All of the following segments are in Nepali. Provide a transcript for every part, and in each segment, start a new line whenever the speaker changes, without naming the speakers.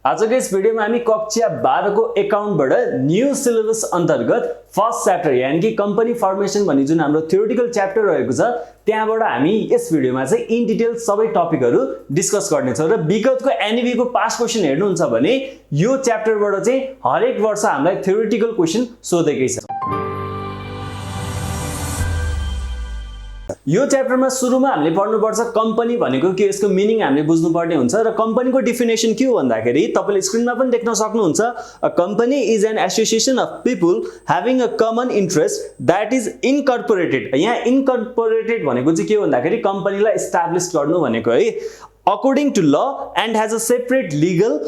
आजको यस भिडियोमा हामी कक्षा 12 को एकाउन्टबाट न्यू सिलेबस अन्तर्गत फर्स्ट च्याप्टर यानी कि कम्पनी फर्मेसन भन्ने जुन हाम्रो थ्योरेटिकल च्याप्टर रहेको छ त्यहाँबाट हामी यस भिडियोमा चाहिँ इन डिटेल सबै टपिकहरु डिस्कस गर्ने छौं र विगतको एनईबी को पास क्वेशन हेर्नुहुन्छ भने यो च्याप्टरबाट चाहिँ हरेक वर्ष हामीलाई थ्योरेटिकल क्वेशन सोधेकै छ। यो च्याप्टरमा सुरुमा हामीले पढ्नुपर्छ कम्पनी भनेको के, यसको मिनिङ हामीले बुझ्नुपर्ने हुन्छ र कम्पनीको डेफिनेसन के हो भन्दाखेरि तपाईले स्क्रिनमा पनि देख्न सक्नुहुन्छ a company is an association of people having a common interest that is incorporated. यहाँ इनकर्पोरेटेड भनेको चाहिँ के हो भन्दाखेरि कम्पनीलाई एस्टाब्लिश गर्नु भनेको है, according to law and has a separate legal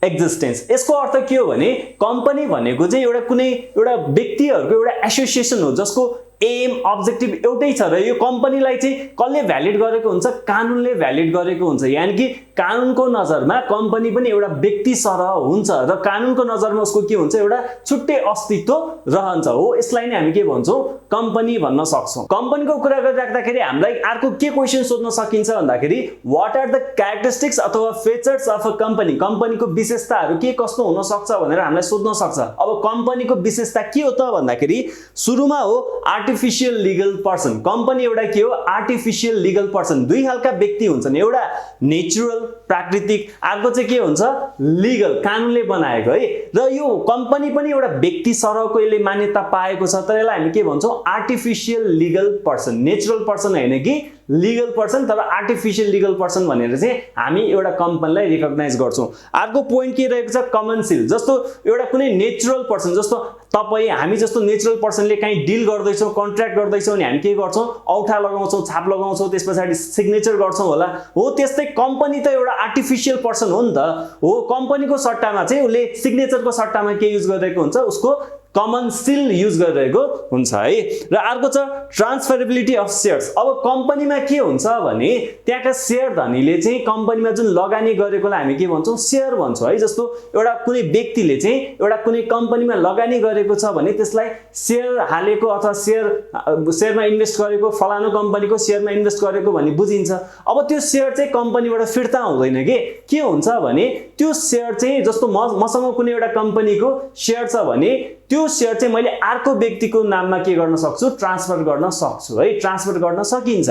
existence. यसको अर्थ के हो भने कम्पनी भनेको चाहिँ एउटा व्यक्तिहरुको एउटा एसोसिएसन हो जसको एम अब्जेक्टिभ एउटै छ र यो कम्पनीलाई चाहिँ कसले भ्यालिड गरेको हुन्छ, कानुनले भ्यालिड गरेको हुन्छ। यानी कि कानुनको नजरमा कम्पनी पनि एउटा व्यक्ति सरह हुन्छ र कानुनको नजरमा उसको के हुन्छ, एउटा छुट्टै अस्तित्व रहन्छ हो। यसलाई नै हामी के भन्छौं, कम्पनी भन्न सक्छौं। कम्पनीको कुरा गरिराख्दाखेरि हामीलाई अर्को के क्वेशन सोध्न सकिन्छ भन्दाखेरि व्हाट आर द क्यारेक्टरिस्टिक्स अथवा फीचर्स अफ अ कम्पनी, कम्पनीको विशेषताहरू के कस्तो हुन सक्छ भनेर हामीलाई सोध्न सक्छ। अब कम्पनीको विशेषता के हो त भन्दाखेरि सुरुमा हो आर्टिफिशियल लीगल पर्सन। कम्पनी एउटा के हो, आर्टिफिशियल लीगल पर्सन। दुई खालका व्यक्ति हुन्छन्, एउटा नेचुरल प्राकृतिक, अर्को चाहिँ के हुन्छ लीगल कानुनले बनाएको है। र यो कम्पनी पनि एउटा व्यक्ति सरहको यसले मान्यता पाएको छ तर यसलाई हामी के भन्छौं, artificial legal person. Natural person हैन कि लीगल पर्सन, तर आर्टिफिशियल लीगल पर्सन भनेर चाहिँ हामी एउटा कम्पनीलाई रिकग्नाइज गर्छौं। अर्को पोइन्ट के रहेको छ, कमनसिल। जस्तो एउटा कुनै नेचुरल पर्सन, जस्तो तपाई हामी जस्तो नेचुरल पर्सनले कहीं डिल गर्दैछौं, कन्ट्र्याक्ट गर्दैछौं अनि हामी के गर्छौं, औठा लगाउँछौं, छाप लगाउँछौं, त्यसपछि सिग्नेचर गर्छौं होला हो। त्यस्तै कम्पनी त एउटा आर्टिफिशियल पर्सन हो नि त हो। कम्पनीको सट्टामा चाहिँ उले सिग्नेचरको सट्टामा के युज गरिरहेको हुन्छ, उसको कमन सिल युज गरिरहेको हुन्छ है। र अर्को छ ट्रान्सफरेबिलिटी अफ शेयर्स। अब कम्पनीमा के हुन्छ भने त्यहाँका शेयर धनीले चाहिँ कम्पनीमा जुन लगानी गरेकोलाई हामी के भन्छौं, शेयर भन्छौं है। जस्तो एउटा कुनै व्यक्तिले चाहिँ एउटा कुनै कम्पनीमा लगानी गरेको छ भने त्यसलाई शेयर हालेको अथवा शेयरमा इन्भेस्ट गरेको, फलानु कम्पनीको शेयरमा इन्भेस्ट गरेको भन्ने बुझिन्छ। अब त्यो शेयर चाहिँ कम्पनीबाट फिर्ता हुँदैन के हुन्छ भने त्यो शेयर चाहिँ जस्तो मसँग कुनै एउटा कम्पनीको शेयर छ भने त्यो शेयर चाहिँ मैले अर्को व्यक्तिको नाममा के गर्न सक्छु, ट्रान्सफर गर्न सक्छु है, ट्रान्सफर गर्न सकिन्छ।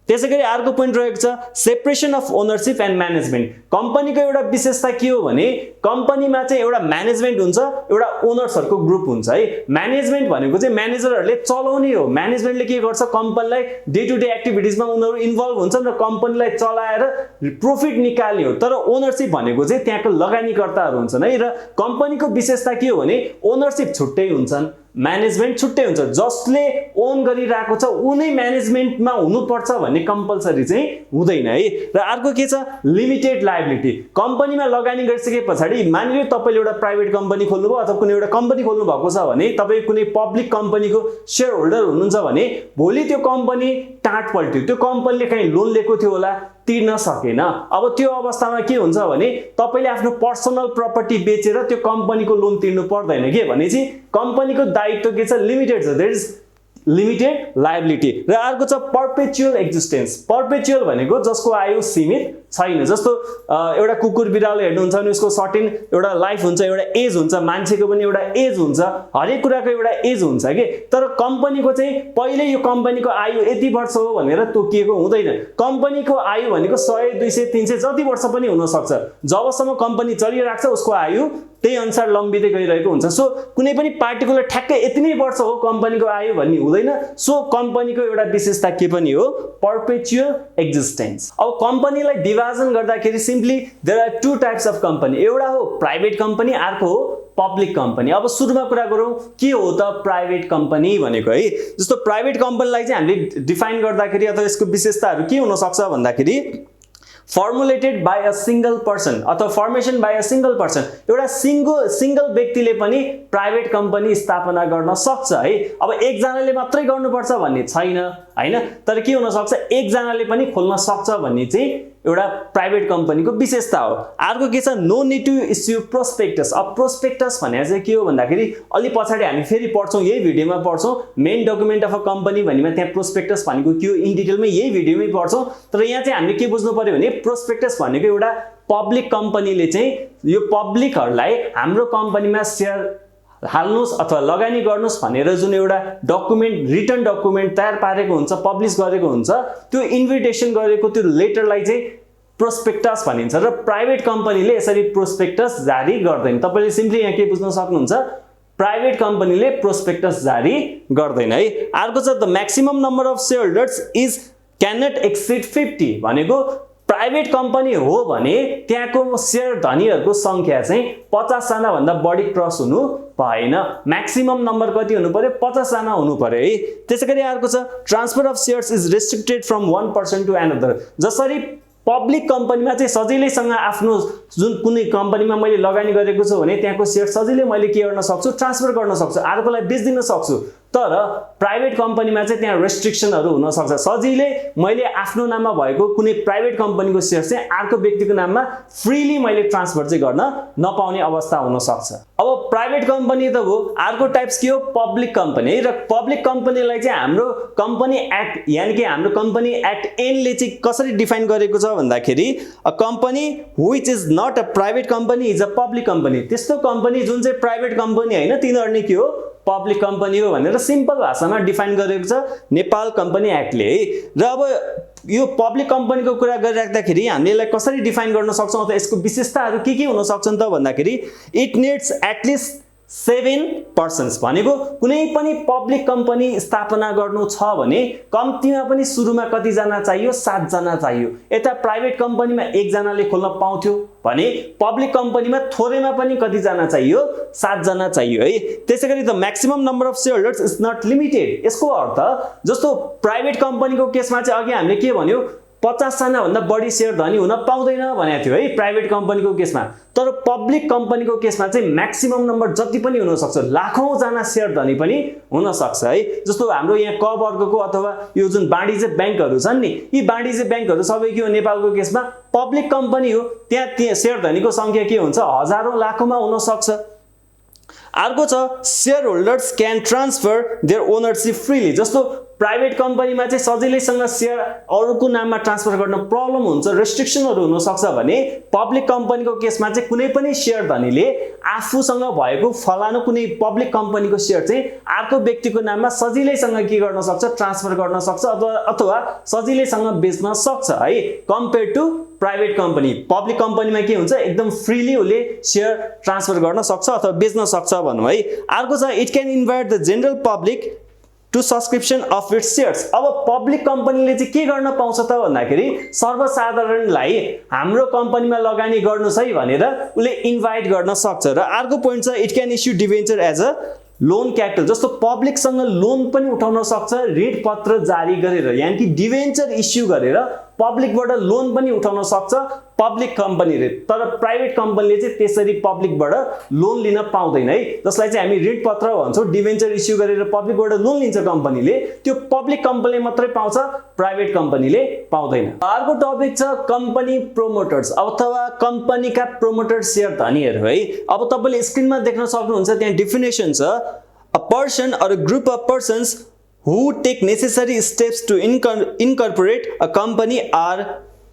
त्यसैगरी अर्को पोइन्ट रहेको छ separation of ownership and management. कम्पनीको एउटा विशेषता के हो भने कम्पनीमा चाहिँ एउटा म्यानेजमेन्ट हुन्छ, एउटा ओनर्सहरुको ग्रुप हुन्छ है। म्यानेजमेन्ट भनेको चाहिँ म्यानेजरहरुले चलाउने हो। म्यानेजमेन्टले के गर्छ, कम्पनीलाई डे टु डे एक्टिभिटिजमा उनीहरु इन्भल्भ हुन्छन् र कम्पनीलाई चलाएर प्रॉफिट निकाल्ने हो। तर ओनरशिप भनेको चाहिँ त्यहाँको लगानीकर्ताहरु हुन्छन् है। र कम्पनीको विशेषता के हो भने ओनरशिप छुट्टै हुन्छन्, म्यानेजमेन्ट छुट्टै हुन्छ। जसले ओन गरिरहेको छ उनै म्यानेजमेन्टमा हुनुपर्छ भन्ने कम्पल्सरी चाहिँ हुँदैन है। र अर्को के छ लिमिटेड लायबिलिटी। कम्पनीमा लगानी गरिसकेपछि मानिलियो तपाईले एउटा प्राइभेट कम्पनी खोल्नुभयो अथवा कुनै एउटा कम्पनी खोल्नु भएको छ भने तपाई कुनै पब्लिक कम्पनीको शेयर होल्डर हुनुहुन्छ भने भोलि त्यो कम्पनी टाट पल्ट्यो, त्यो कम्पनीले कहीं लोन लिएको थियो होला तिर्न सकेन। अब त्यो अवस्थामा के हुन्छ भने तपाईले आफ्नो पर्सनल प्रपर्टी बेचेर त्यो कम्पनीको लोन तिर्नु पर्दैन के भनेपछि कम्पनीको दायित्व के छ, लिमिटेड छ, देयर इज लिमिटेड लायबिलिटी। र अर्को छ परपेचुअल एक्जिस्टेन्स। परपेचुअल भनेको जसको आयु सीमित छैन। जस्तो एउटा कुकुर बिरालो हेर्नुहुन्छ भने उसको सर्टेन एउटा लाइफ हुन्छ, एउटा एज हुन्छ, मान्छेको पनि एउटा एज हुन्छ, हरेक कुराको एउटा एज हुन्छ के। तर कम्पनीको चाहिँ पहिले यो कम्पनीको आयु यति वर्ष हो भनेर तोकिएको हुँदैन। कम्पनीको आयु भनेको 100 200 300 जति वर्ष पनि हुन सक्छ। जबसम्म कम्पनी चलिरहेको छ उसको आयु त्यही अनुसार लम्बिदै गइरहेको हुन्छ। सो कुनै पनि पार्टिकुलर ठ्याक्कै यति नै वर्ष हो कम्पनीको आयु भन्ने हुँदैन। सो कम्पनीको एउटा विशेषता के पनि हो, परपेचुअल एक्जिस्टेन्स। अब कम्पनीलाई विभाजन गर्दाखेरि simply there are two types of company. एउटा हो प्राइभेट कम्पनी, अर्को हो पब्लिक कम्पनी। अब सुरुमा कुरा गरौँ के हो त प्राइभेट कम्पनी भनेको है। जस्तो प्राइभेट कम्पनीलाई चाहिँ हामीले डिफाइन गर्दाखेरि अथवा यसको विशेषताहरू के हुन सक्छ भन्दाखेरि formulated by a single person अथवा formation by a single person. एउटा सिंगल व्यक्तिले पनि प्राइभेट कम्पनी स्थापना गर्न सक्छ है। अब एकजनाले मात्रै गर्नुपर्छ भन्ने छैन हैन, तर के हुन सक्छ एकजनाले पनि खोल्न सक्छ भन्ने चाहिँ एउटा प्राइभेट कम्पनीको विशेषता हो। अर्को के छ, no need to issue prospectus. अब प्रोस्पेक्टस भने चाहिँ के हो भन्दाखेरि अलि पछाडि हामी फेरि पढ्छौँ, यही भिडियोमा पढ्छौँ main document of a company भन्नेमा त्यहाँ प्रोस्पेक्टस भनेको के हो इन डिटेलमा यही भिडियोमै पढ्छौँ। तर यहाँ चाहिँ हामीले के बुझ्नु पर्यो भने प्रोस्पेक्टस भनेको एउटा पब्लिक कम्पनीले चाहिँ यो पब्लिकहरूलाई हाम्रो कम्पनीमा सेयर हाल्नुस् अथवा लगानी गर्नुस् भनेर जुन एउटा डकुमेन्ट रिटन डकुमेन्ट तयार पारेको हुन्छ, पब्लिस गरेको हुन्छ, त्यो इन्भिटेसन गरेको त्यो लेटरलाई चाहिँ प्रोस्पेक्टस भनिन्छ। र प्राइभेट कम्पनीले यसरी प्रोस्पेक्टस जारी गर्दैन। तपाईले सिम्पली यहाँ के बुझ्न सक्नुहुन्छ, प्राइभेट कम्पनीले प्रोस्पेक्टस जारी गर्दैन है। अर्को छ the maximum number of share holders is can not exceed 50 भनेको प्राइभेट कम्पनी हो भने त्यहाँको शेयर धनीहरूको संख्या चाहिँ 50 जना भन्दा बढी क्रस हुनु भएन। म्याक्सिमम नम्बर कति हुनु पर्यो, 50 जना हुनु पर्यो है। त्यसैगरी अर्को छ transfer of shares is restricted from one person to another. जसरी पब्लिक कम्पनीमा चाहिँ सजिलैसँग आफ्नो जुन कुनै कम्पनीमा मैले लगानी गरेको छु भने त्यहाँको शेयर सजिलै मैले के गर्न सक्छु, ट्रान्सफर गर्न सक्छु, अर्कोलाई बेच्दिन सक्छु। तर प्राइभेट कम्पनीमा चाहिँ त्यहाँ रेस्ट्रिक्सनहरू हुन सक्छ। सजिलै मैले आफ्नो नाममा भएको कुनै प्राइभेट कम्पनीको शेयर चाहिँ अर्को व्यक्तिको नाममा फ्रीली मैले ट्रान्सफर चाहिँ गर्न नपाउने अवस्था हुन सक्छ। अब प्राइभेट कम्पनी त हो, अर्को टाइप्स के हो, पब्लिक कम्पनी। र पब्लिक कम्पनीलाई चाहिँ हाम्रो कम्पनी एक्ट यानी कि हाम्रो कम्पनी एक्ट ऐनले चाहिँ कसरी डिफाइन गरेको छ भन्दाखेरि a company which is not a private company is a public company. त्यस्तो कम्पनी जुन चाहिँ प्राइभेट कम्पनी हैन तिनीहरु नै के हो, पब्लिक कम्पनी हो भनेर सिम्पल भाषामा डिफाइन गरेको छ नेपाल कम्पनी एक्टले है। र अब यो पब्लिक कम्पनीको कुरा गरिराख्दाखेरि हामीले यसलाई कसरी डिफाइन गर्न सक्छौं अथवा यसको विशेषताहरू के हुन सक्छन् त भन्दाखेरि इट नीड्स एटलिस्ट 7 पर्सन्स भनेको कुनै पनि पब्लिक कम्पनी स्थापना गर्नु छ भने कम्तीमा पनि सुरुमा कति जना चाहियो, 7 जना चाहियो। यता प्राइभेट कम्पनीमा 1 जनाले खोल्न पाउँथ्यो भने पब्लिक कम्पनीमा थोरैमा पनि कति जना चाहियो, 7 जना चाहियो है। त्यसैगरी the maximum number of share holders is not limited. यसको अर्थ जस्तो प्राइभेट कम्पनीको केसमा चाहिँ अघि हामीले के भन्यो, 50 जना भन्दा बढी शेयर धनी हुन पाउँदैन भनेको थियो है प्राइभेट कम्पनीको केसमा। तर पब्लिक कम्पनीको केसमा चाहिँ म्याक्सिमम नम्बर जति पनि हुन सक्छ, लाखौं जना शेयर धनी पनि हुन सक्छ है। जस्तो हाम्रो यहाँ क वर्गको अथवा यो जुन वाणिज्य बैंकहरू छन् नि, यी वाणिज्य बैंकहरू सबै के हो, नेपालको केसमा पब्लिक कम्पनी हो। त्यहाँ शेयर धनीको संख्या के हुन्छ, हजारौं लाखौंमा हुन सक्छ। अर्को छ share holders can transfer their ownership freely. जस्तो प्राइभेट कम्पनीमा चाहिँ सजिलैसँग शेयर अरूको नाममा ट्रान्सफर गर्न प्रब्लम हुन्छ, रेस्ट्रिक्सनहरू हुन सक्छ भने पब्लिक कम्पनीको केसमा चाहिँ कुनै पनि शेयर धनीले आफूसँग भएको फलानु कुनै पब्लिक कम्पनीको शेयर चाहिँ अर्को व्यक्तिको नाममा सजिलैसँग के गर्न सक्छ, ट्रान्सफर गर्न सक्छ अथवा सजिलैसँग बेच्न सक्छ है। Compare to private company, public कम्पनीमा के हुन्छ, एकदम फ्रीली उले शेयर ट्रान्सफर गर्न सक्छ अथवा बेच्न सक्छ भनौं है। अर्को छ it can invite the general public to subscription of its shares. अब पब्लिक कम्पनीले चाहिँ के गर्न पाउँछ त भन्दाखेरि सर्वसाधारणलाई हाम्रो कम्पनीमा लगानी गर्नुस् है भनेर उले इन्भाइट गर्न सक्छ। र अर्को पोइन्ट छ it can issue debenture as a loan capital. जस्तो पब्लिकसँग लोन पनि उठाउन सक्छ ऋण पत्र जारी गरेर, यानी कि डिबेन्चर इस्यु गरेर पब्लिकबाट लोन पनि उठाउन सक्छ पब्लिक कम्पनीले। तर प्राइभेट कम्पनीले चाहिँ त्यसरी पब्लिकबाट लोन लिन पाउँदैन है, जसलाई चाहिँ हामी ऋण पत्र भन्छौं। डिबेन्चर इस्यु गरेर पब्लिकबाट लोन लिन्छ कम्पनीले, त्यो पब्लिक कम्पनीले मात्रै पाउँछ, प्राइभेट कम्पनीले पाउँदैन। अर्को टपिक छ कम्पनी प्रोमोटर्स अथवा कम्पनीका प्रोमोटर शेयर धनीहरू है। अब तपाईले स्क्रिनमा देख्न सक्नुहुन्छ त्यहाँ डेफिनेसन छ a person or a group of persons who take necessary steps to incorporate a company are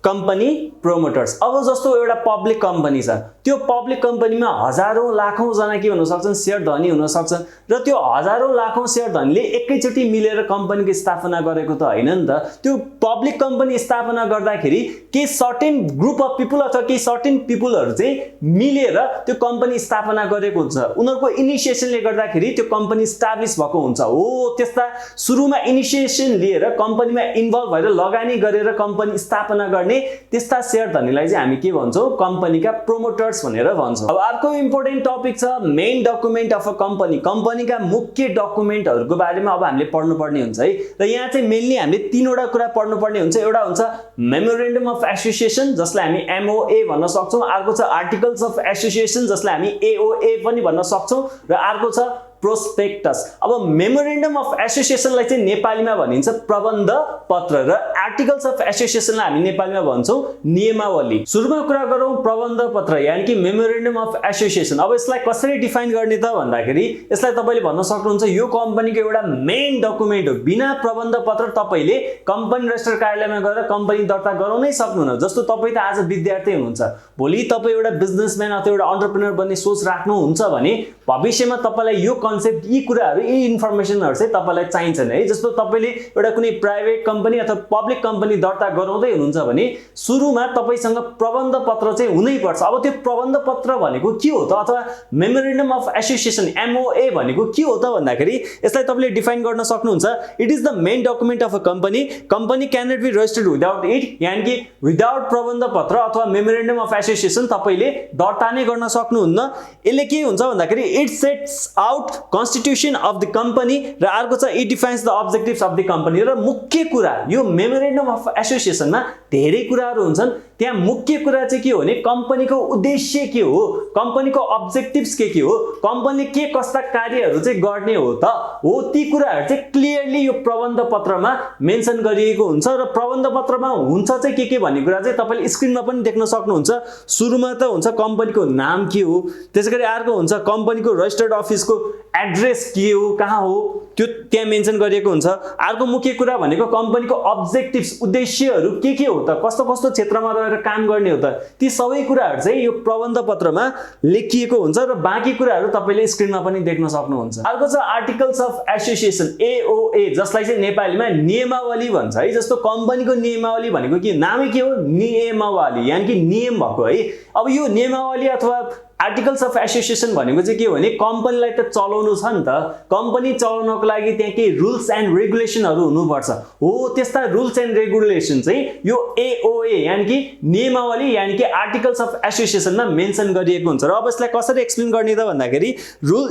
company promoters। अब जस्तो एउटा पब्लिक कम्पनी छ, त्यो पब्लिक कम्पनीमा हजारौं लाखौं जना के हुन सक्छन्, शेयर धनी हुन सक्छन्। र त्यो हजारौं लाखौं शेयर धनीले एकैचोटी मिलेर कम्पनीको स्थापना गरेको त हैन नि त। त्यो पब्लिक कम्पनी स्थापना गर्दाखेरि के सर्टेन ग्रुप अफ पिपल अथवा के सर्टेन पिपलहरु चाहिँ मिलेर त्यो कम्पनी स्थापना गरेको हुन्छ। उनीहरुको इनिसिएसनले गर्दाखेरि त्यो कम्पनी स्टाब्लिश भएको हुन्छ। हो त्यस्ता सुरुमा इनिसिएसन लिएर कम्पनीमा इन्भल्भ भएर लगानी गरेर कम्पनी स्थापना गर्ने त्यस्ता शेयर धनीलाई चाहिँ हामी के भन्छौं, कम्पनीका प्रोमोटर्स भनेर भन्छौं। अब अर्को इम्पोर्टेन्ट टपिक छ main document of a company. कम्पनीका मुख्य डकुमेन्टहरुको बारेमा अब हामीले पढ्नुपर्ने हुन्छ है। र यहाँ चाहिँ मेनली हामीले तीनवटा कुरा पढ्नुपर्ने हुन्छ। एउटा हुन्छ मेमोरेन्डम अफ एसोसिएसन जसलाई हामी एमओए भन्न सक्छौं। अर्को छ आर्टिकल्स अफ एसोसिएसन जसलाई हामी एओए पनि भन्न सक्छौं। र अर्को छ प्रोस्पेक्टस। अब मेमोरेन्डम अफ एसोसिएसनलाई चाहिँ नेपालीमा भनिन्छ प्रबन्ध पत्र र आर्टिकल्स अफ एसोसिएसनलाई हामी नेपालीमा भन्छौँ नियमावली। सुरुमा कुरा गरौँ प्रबन्ध पत्र यानि कि मेमोरेन्डम अफ एसोसिएसन। अब यसलाई कसरी डिफाइन गर्ने त भन्दाखेरि यसलाई तपाईले भन्न सक्नुहुन्छ यो कम्पनीको एउटा मेन डकुमेन्ट हो। बिना प्रबन्ध पत्र तपाईले कम्पनी रजिस्टर कार्यालयमा गएर कम्पनी दर्ता गराउनै सक्नुहुन्न। जस्तो तपाई त आज विद्यार्थी हुनुहुन्छ, भोलि तपाई एउटा बिजनेसम्यान अथवा एउटा एन्टरप्रेन्योर बन्ने सोच राख्नुहुन्छ भने भविष्यमा तपाईलाई यो कन्सेप्ट यी कुराहरू यी इन्फर्मेसनहरू चाहिँ तपाईलाई चाहिन्छन् है। जस्तो तपाईले एउटा कुनै प्राइभेट कम्पनी अथवा पब्लिक कम्पनी दर्ता गराउँदै हुनुहुन्छ भने सुरुमा तपाईसँग प्रबन्ध पत्र चाहिँ हुनै पर्छ। अब त्यो प्रबन्ध पत्र भनेको के हो त अथवा मेमोरेन्डम अफ एसोसिएसन MOA भनेको के हो त भन्दाखेरि यसलाई तपाईले डिफाइन गर्न सक्नुहुन्छ। It is the main document of a company. Company can not be registered without it, यानी कि विदाउट प्रबन्ध पत्र अथवा मेमोरेन्डम अफ एसोसिएसन तपाईले दर्ता नै गर्न सक्नुहुन्न। यसले के हुन्छ भन्दाखेरि it sets out constitution of the company र अर्को छ it defines the objectives of the company. र मुख्य कुरा यो मेमोरेन्डम अफ एसोसिएसनमा धेरै कुराहरू हुन्छन्। त्यहाँ मुख्य कुरा चाहिँ के हो भने कम्पनीको उद्देश्य के हो, कम्पनीको अब्जेक्टिभ्स के हो, कम्पनीले के कस्ता कार्यहरू चाहिँ गर्ने हो त हो, ती कुराहरू चाहिँ क्लियरली यो प्रबन्ध पत्रमा मेन्सन गरिएको हुन्छ। र प्रबन्ध पत्रमा हुन्छ चाहिँ के भन्ने कुरा चाहिँ तपाईले स्क्रिनमा पनि देख्न सक्नुहुन्छ। सुरुमा त हुन्छ कम्पनीको नाम के हो, त्यसैगरी अर्को हुन्छ कम्पनीको रजिस्टर्ड अफिसको एड्रेस के हो, कहाँ हो, त्यो त्यहाँ मेन्सन गरिएको हुन्छ। अर्को मुख्य कुरा भनेको कम्पनीको अब्जेक्टिभ्स उद्देश्यहरू के हो त, कस्तो कस्तो क्षेत्रमा रहेर काम गर्ने हो त, ती सबै कुराहरू चाहिँ यो प्रबन्ध पत्रमा लेखिएको हुन्छ र बाँकी कुराहरू तपाईले स्क्रिनमा पनि देख्न सक्नुहुन्छ। अर्को छ आर्टिकल्स अफ एसोसिएसन AOA, जसलाई चाहिँ नेपालीमा नियमावली भन्छ है। जस्तो कम्पनीको नियमावली भनेको के, नामै के हो नियमावली, यानि कि नियम भएको है। अब यो नियमावली अथवा आर्टिकल्स अफ एसोसिएसन भनेको चाहिँ के हो भने कम्पनीलाई त चलाउनु छ नि त, कम्पनी चलाउनको लागि त्यहाँ केही रुल्स एन्ड रेगुलेसनहरू हुनुपर्छ। हो त्यस्ता रुल्स एन्ड रेगुलेसन चाहिँ यो AOA यानि कि नियमावली यानि कि आर्टिकल्स अफ एसोसिएसनमा मेन्सन गरिएको हुन्छ। र अब यसलाई कसरी एक्सप्लेन गर्ने त भन्दाखेरि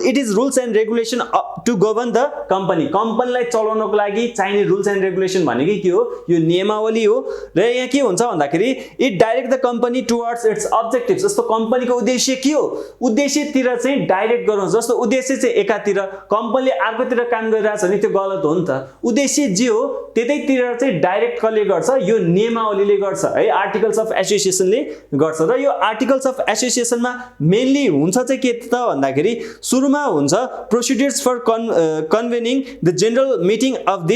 it is rules and regulation to govern the company. कम्पनीलाई चलाउनको लागि चाहिने रुल्स एन्ड रेगुलेसन भनेको के हो, यो नियमावली हो। र यहाँ के हुन्छ भन्दाखेरि it direct the company towards it's objectives. जस्तो कम्पनीको उद्देश्य के हो, उद्देश्यतिर चाहिँ डाइरेक्ट गराउँछ। जस्तो उद्देश्य चाहिँ एकातिर, कम्पनीले अर्कोतिर काम गरिरहेछ भने त्यो गलत हो नि त। उद्देश्य जे हो त्यतैतिर चाहिँ डाइरेक्ट कसले गर्छ, यो नियमावलीले गर्छ है, आर्टिकल्स अफ एसोसिएसनले गर्छ। र यो आर्टिकल्स अफ एसोसिएसनमा मेनली हुन्छ चाहिँ के त भन्दाखेरि सुरुमा हुन्छ procedures for convening the general meeting of the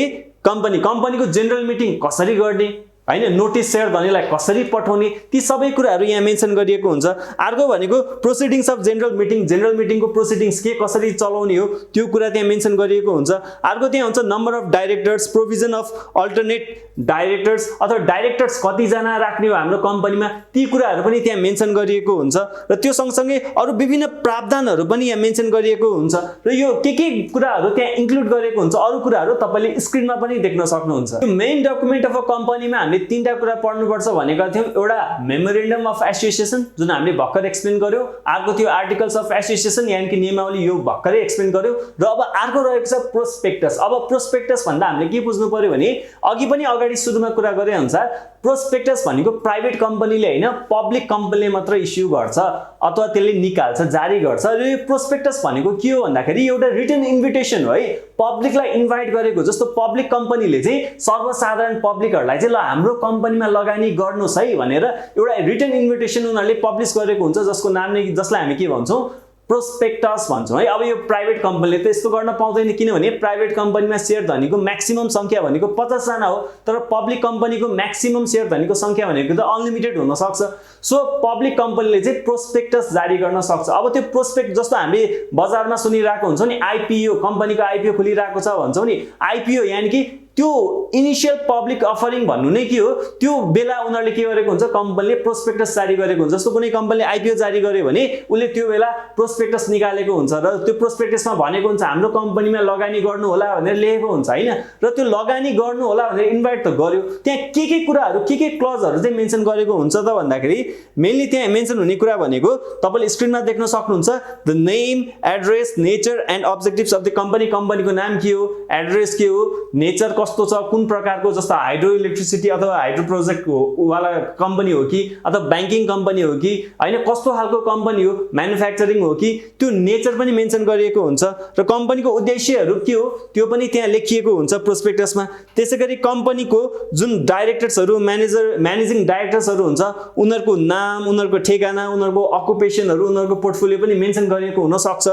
company. कम्पनीको जेनरल मिटिङ कसरी गर्ने हैन, नोटिस सेयर भन्नेलाई कसरी पठाउने, ती सबै कुराहरू यहाँ मेन्सन गरिएको हुन्छ। अर्को भनेको प्रोसिडिङ्स अफ जेनरल मिटिङ, जेनरल मिटिङको प्रोसिडिङ्स के कसरी चलाउने हो त्यो कुरा त्यहाँ मेन्सन गरिएको हुन्छ। अर्को त्यहाँ हुन्छ number of directors, provision of alternate directors अथवा डाइरेक्टर्स कतिजना राख्ने हो हाम्रो कम्पनीमा, ती कुराहरू पनि त्यहाँ मेन्सन गरिएको हुन्छ। र त्यो सँगसँगै अरू विभिन्न प्रावधानहरू पनि यहाँ मेन्सन गरिएको हुन्छ। र यो के कुराहरू त्यहाँ इन्क्लुड गरेको हुन्छ, अरू कुराहरू तपाईले स्क्रिनमा पनि देख्न सक्नुहुन्छ। यो मेन डकुमेन्ट अफ अ कम्पनीमा हामीले तीनटा कुरा पढ्नुपर्छ भनेका थियौँ। एउटा मेमोरेन्डम अफ एसोसिएसन जुन हामीले भर्खर एक्सप्लेन गर्यौँ, अर्को थियो आर्टिकल्स अफ एसोसिएसन यानि कि नियमावली, यो भर्खरै एक्सप्लेन गर्यौँ। र अब अर्को रहेको छ प्रोस्पेक्टस। अब प्रोस्पेक्टस भन्दा हामीले के बुझ्नु पर्यो भने अघि पनि अगाडि सुरुमा कुरा गरे अनुसार प्रोस्पेक्टस भनेको प्राइभेट कम्पनीले हैन पब्लिक कम्पनीले मात्र इस्यु गर्छ अथवा त्यसले निकाल्छ, जारी गर्छ। र यो प्रोस्पेक्टस भनेको के हो भन्दाखेरि एउटा रिटन इन्भिटेसन हो है, पब्लिकलाई इन्भाइट गरेको। जस्तो पब्लिक कम्पनीले चाहिँ सर्वसाधारण पब्लिकहरूलाई चाहिँ ल हाम्रो कम्पनीमा लगानी गर्नुहोस् है भनेर एउटा रिटन इन्भिटेसन उनीहरूले पब्लिस गरेको हुन्छ, जसको नाम नै जसलाई हामी के भन्छौँ प्रोस्पेक्टस भन्छौँ है। अब यो प्राइभेट कम्पनीले त यस्तो गर्न पाउँदैन, किनभने प्राइभेट कम्पनीमा शेयर धनीको म्याक्सिमम संख्या भनेको 50 जना हो, तर पब्लिक कम्पनीको म्याक्सिमम शेयर धनीको संख्या भनेको त अनलिमिटेड हुन सक्छ। सो पब्लिक कम्पनीले चाहिँ प्रोस्पेक्टस जारी गर्न सक्छ। अब त्यो प्रोस्पेक्ट जस्तो हामीले बजारमा सुनिरहेको हुन्छ नि IPO, कम्पनीको IPO खोलिरहेको छ भन्छौँ नि, IPO यानि कि त्यो इनिशियल पब्लिक अफरिङ भन्नु नै के हो, त्यो बेला उनीहरूले के गरेको हुन्छ कम्पनीले प्रोस्पेक्टस जारी गरेको हुन्छ। जस्तो कुनै कम्पनीले IPO जारी गर्यो भने उसले त्यो बेला प्रोस्पेक्टस निकालेको हुन्छ र त्यो प्रोस्पेक्टसमा भनेको हुन्छ हाम्रो कम्पनीमा लगानी गर्नु होला भनेर लेखेको हुन्छ हैन। र त्यो लगानी गर्नु होला भनेर इन्भाइट त गर्यो, त्यहाँ के कुराहरू के क्लजहरू चाहिँ मेन्सन गरेको हुन्छ त भन्दाखेरि मेनली त्यहाँ मेन्सन हुने कुरा भनेको तपाईले स्क्रिनमा देख्न सक्नुहुन्छ the name, address, nature and objectives of the company. कम्पनीको नाम के हो, एड्रेस के हो, नेचर कस्तो छ, कुन प्रकारको, जस्तो हाइड्रो इलेक्ट्रिसिटी अथवा हाइड्रो प्रोजेक्ट वाला कम्पनी हो कि अथवा ब्याङ्किङ कम्पनी हो कि होइन, कस्तो खालको कम्पनी हो, म्यानुफ्याक्चरिङ हो कि, त्यो नेचर पनि मेन्सन गरिएको हुन्छ र कम्पनीको उद्देश्यहरू के हो त्यो पनि त्यहाँ लेखिएको हुन्छ प्रोस्पेक्टसमा। त्यसैगरी कम्पनीको जुन डाइरेक्टर्सहरू, म्यानेजिङ डाइरेक्टर्सहरू हुन्छ उनीहरूको नाम, उनीहरूको ठेगाना, उनीहरूको अकुपेसनहरू, उनीहरूको पोर्टफोलियो पनि मेन्सन गरिएको हुनसक्छ।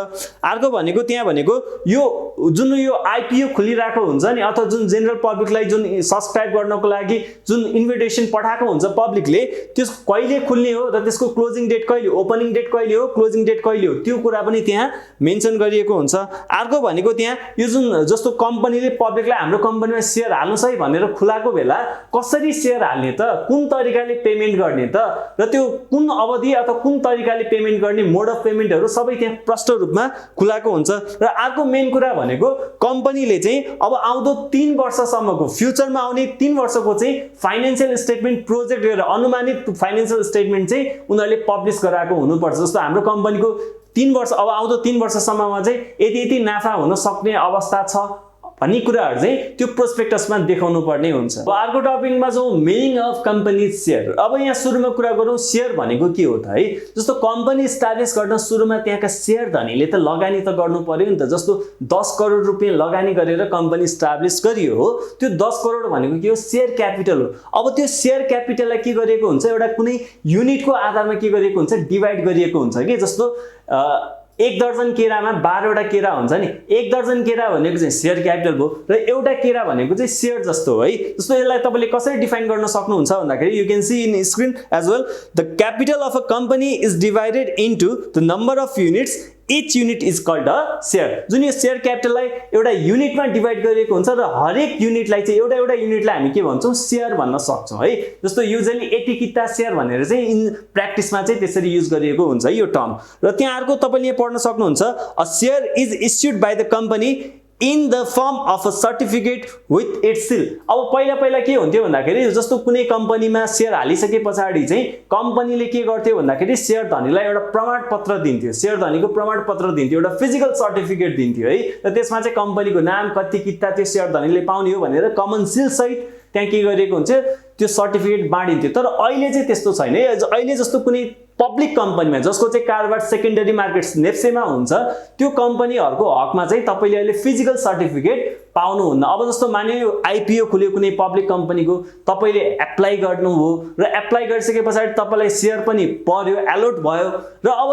अर्को भनेको त्यहाँ भनेको यो जुन यो आइपिओ खुलिरहेको हुन्छ नि अथवा जुन जेनरल पब्लिकलाई जुन सब्सक्राइब गर्नको लागि जुन इन्भिटेसन पठाएको हुन्छ पब्लिकले, त्यो कहिले खुल्ने हो र त्यसको क्लोजिङ डेट कहिले, ओपनिङ डेट कहिले हो, क्लोजिङ डेट कहिले हो, त्यो कुरा पनि त्यहाँ मेन्सन गरिएको हुन्छ। अर्को भनेको त्यहाँ यो जुन जस्तो कम्पनीले पब्लिकलाई हाम्रो कम्पनीमा सेयर हाल्नुहोस् है भनेर खुलाएको बेला कसरी सेयर हाल्ने त, कुन तरिकाले पेमेन्ट गर्ने त, र त्यो कुन अवधि अथवा कुन तरिकाले पेमेन्ट गर्ने, मोड अफ पेमेन्टहरू सबै त्यहाँ प्रष्ट रूपमा खुलाएको हुन्छ। र अर्को मेन कुरा भनेको कम्पनीले चाहिँ अब आउँदो 3 वर्षसम्मको, फ्युचरमा आउने 3 वर्षको चाहिँ फाइनेन्शियल स्टेटमेन्ट प्रोजेक्ट गरेर अनुमानित फाइनेन्शियल स्टेटमेन्ट चाहिँ उनीहरूले पब्लिस गराएको हुनुपर्छ। जस्तो हाम्रो कम्पनीको 3 वर्ष, अब आउँदो 3 वर्षसम्ममा चाहिँ यति नाफा हुन सक्ने अवस्था छ भन्ने कुराहरू चाहिँ त्यो प्रोस्पेक्टसमा देखाउनु पर्ने हुन्छ। अब अर्को टपिकमा जो मिनिङ अफ कम्पनी सेयर। अब यहाँ सुरुमा कुरा गरौँ सेयर भनेको के हो त है। जस्तो कम्पनी इस्टाब्लिस गर्न सुरुमा त्यहाँका सेयर धनीले त लगानी त गर्नु पर्यो नि त। जस्तो 10 करोड रुपियाँ लगानी गरेर कम्पनी इस्टाब्लिस गरियो हो, त्यो 10 करोड भनेको के हो, सेयर क्यापिटल हो। अब त्यो सेयर क्यापिटललाई के गरिएको हुन्छ, एउटा कुनै युनिटको आधारमा के गरिएको हुन्छ, डिभाइड गरिएको हुन्छ कि। जस्तो 1 दर्जन केरामा 12वटा केरा हुन्छ नि, 1 दर्जन केरा भनेको चाहिँ सेयर क्यापिटल भयो र एउटा केरा भनेको चाहिँ सेयर जस्तो हो है। जस्तो यसलाई तपाईँले कसरी डिफाइन गर्न सक्नुहुन्छ भन्दाखेरि you can see in screen as well, the capital of a company is divided into the number of units, each unit is called a share. जुन यो सेयर क्यापिटललाई एउटा युनिटमा डिभाइड गरिएको हुन्छ र हरेक युनिटलाई चाहिँ एउटा युनिटलाई हामी के भन्छौँ, सेयर भन्न सक्छौँ है। जस्तो युजली एटिकिता सेयर भनेर चाहिँ इन प्र्याक्टिसमा चाहिँ त्यसरी युज गरिएको हुन्छ यो टर्म। र त्यहाँ अर्को तपाईँले पढ्न सक्नुहुन्छ, a share is issued by the company in the form of a certificate with its seal. अब पहिला के हुन्थ्यो भन्दाखेरि जस्तो कुनै कम्पनीमा सेयर हालिसके पछाडि चाहिँ कम्पनीले के गर्थ्यो भन्दाखेरि सेयर धनीलाई एउटा प्रमाणपत्र दिन्थ्यो, सेयर धनीको प्रमाणपत्र दिन्थ्यो, एउटा फिजिकल सर्टिफिकेट दिन्थ्यो है। र त्यसमा चाहिँ कम्पनीको नाम, कति किता त्यो सेयर धनीले पाउने हो भनेर कमन सिल सहित त्यहाँ के गरिएको हुन्छ, त्यो सर्टिफिकेट बाँडिन्थ्यो। तर अहिले चाहिँ त्यस्तो छैन है। अहिले जस्तो कुनै पब्लिक कम्पनीमा जसको चाहिँ कारोबार सेकेन्डरी मार्केट नेप्सेमा हुन्छ, त्यो कम्पनीहरूको हकमा चाहिँ तपाईँले अहिले फिजिकल सर्टिफिकेट पाउनुहुन्न। अब जस्तो मान्यो आइपिओ खुल्यो कुनै पब्लिक कम्पनीको, तपाईँले एप्लाई गर्नु हो र एप्लाई गरिसके पछाडि तपाईँलाई सेयर पनि पर्यो, एलोट भयो र अब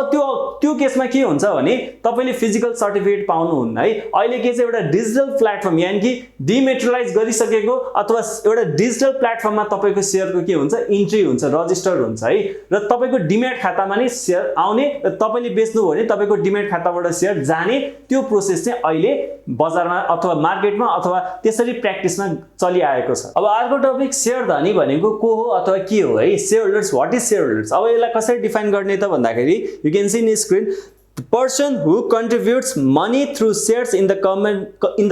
त्यो केसमा के हुन्छ भने तपाईँले फिजिकल सर्टिफिकेट पाउनुहुन्न है। अहिले के चाहिँ एउटा डिजिटल प्लेटफर्म यानि कि डिमेटेरियलाइज गरिसकेको अथवा एउटा डिजिटल प्लेटफर्ममा तपाईँको सेयरको के हुन्छ, इन्ट्री हुन्छ, रजिस्टर हुन्छ है। र तपाईँको डिमेट खातामा नै सेयर आउने र तपाईँले बेच्नु हो भने तपाईँको डिमेट खाताबाट सेयर जाने, त्यो प्रोसेस चाहिँ अहिले बजारमा अथवा मार्केटमा अथवा त्यसरी प्र्याक्टिसमा चलिआएको छ। अब अर्को टपिक सेयर धनी भनेको को हो अथवा के हो है। Share holders, what is share holders. अब यसलाई कसरी डिफाइन गर्ने त भन्दाखेरि you can see in screen, the person who contributes money through shares in the